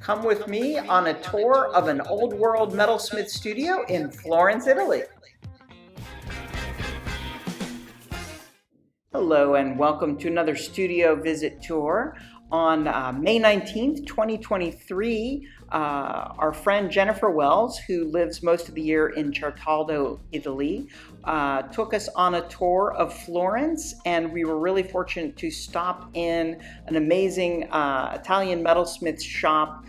Come with me on a tour of an old world metalsmith studio in Florence, Italy. Hello and welcome to another studio visit tour. On May 19th, 2023, our friend Jennifer Wells, who lives most of the year in Certaldo, Italy, took us on a tour of Florence, and we were really fortunate to stop in an amazing Italian metalsmith shop,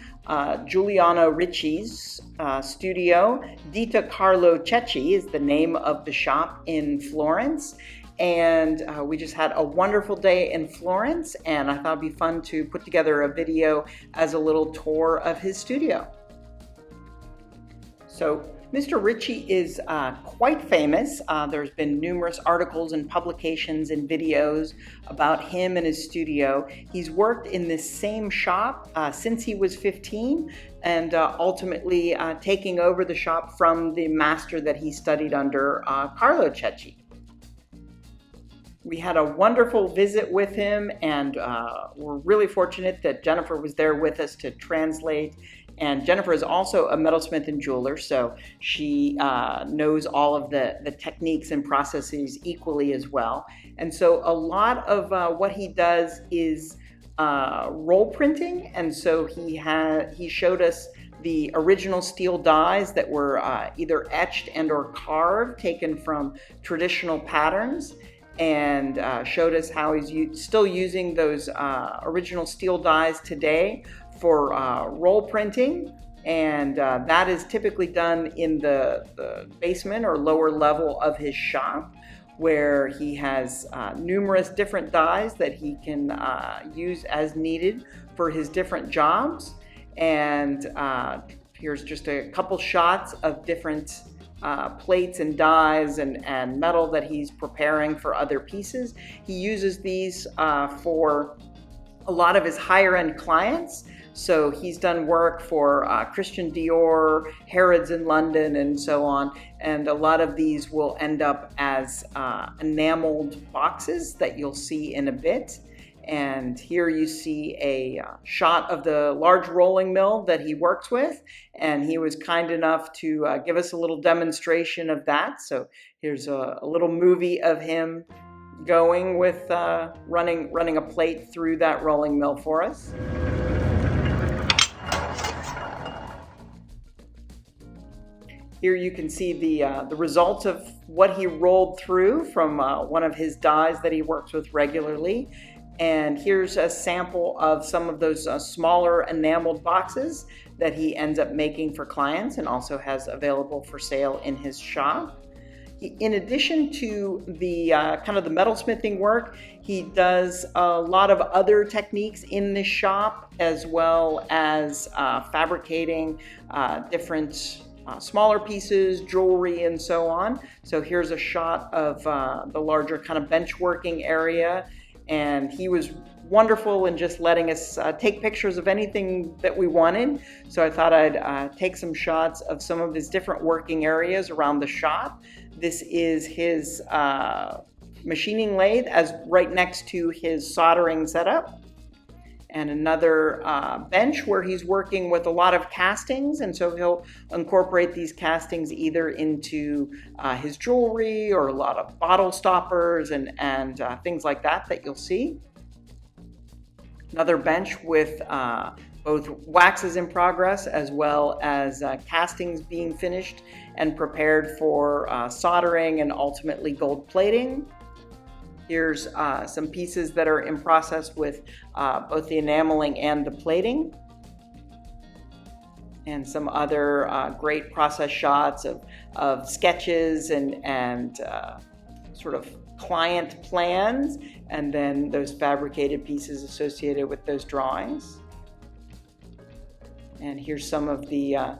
Giuliano Ricchi's studio. Ditta Carlo Cecchi is the name of the shop in Florence. And we just had a wonderful day in Florence, and I thought it'd be fun to put together a video as a little tour of his studio. So Mr. Ricchi is quite famous. There's been numerous articles and publications and videos about him and his studio. He's worked in this same shop since he was 15, and ultimately taking over the shop from the master that he studied under, Carlo Cecchi. We had a wonderful visit with him, and we're really fortunate that Jennifer was there with us to translate. And Jennifer is also a metalsmith and jeweler, so she knows all of the techniques and processes equally as well. And so a lot of what he does is roll printing, and so he showed us the original steel dies that were either etched and or carved, taken from traditional patterns, and showed us how he's still using those original steel dies today for roll printing, and that is typically done in the basement or lower level of his shop, where he has numerous different dies that he can use as needed for his different jobs. And here's just a couple shots of different plates and dies and metal that he's preparing for other pieces. He uses these for a lot of his higher end clients. So he's done work for Christian Dior, Harrods in London, and so on. And a lot of these will end up as enameled boxes that you'll see in a bit. And here you see a shot of the large rolling mill that he works with, and he was kind enough to give us a little demonstration of that. So here's a little movie of him going with running a plate through that rolling mill for us. Here you can see the results of what he rolled through from one of his dies that he works with regularly. And here's a sample of some of those smaller enameled boxes that he ends up making for clients and also has available for sale in his shop. In addition to the kind of the metalsmithing work, he does a lot of other techniques in this shop, as well as fabricating different smaller pieces, jewelry, and so on. So here's a shot of the larger kind of bench working area. And he was wonderful in just letting us take pictures of anything that we wanted. So I thought I'd take some shots of some of his different working areas around the shop. This is his machining lathe as right next to his soldering setup. And another bench where he's working with a lot of castings, and so he'll incorporate these castings either into his jewelry or a lot of bottle stoppers and things like that you'll see. Another bench with both waxes in progress as well as castings being finished and prepared for soldering and ultimately gold plating. Here's some pieces that are in process with both the enameling and the plating. And some other great process shots of sketches and sort of client plans, and then those fabricated pieces associated with those drawings. And here's some of the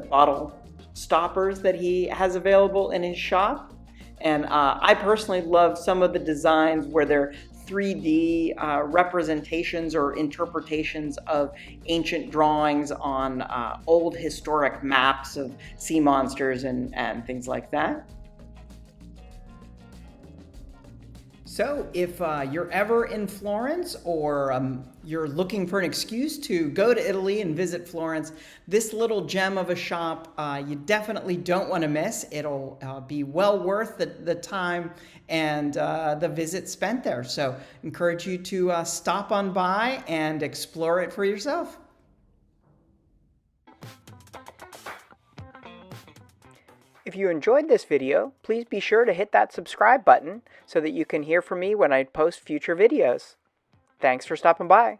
bottle stoppers that he has available in his shop. And I personally love some of the designs where they're 3D representations or interpretations of ancient drawings on old historic maps of sea monsters and things like that. So if you're ever in Florence, or you're looking for an excuse to go to Italy and visit Florence, this little gem of a shop you definitely don't want to miss. It'll be well worth the time and the visit spent there. So encourage you to stop on by and explore it for yourself. If you enjoyed this video, please be sure to hit that subscribe button so that you can hear from me when I post future videos. Thanks for stopping by.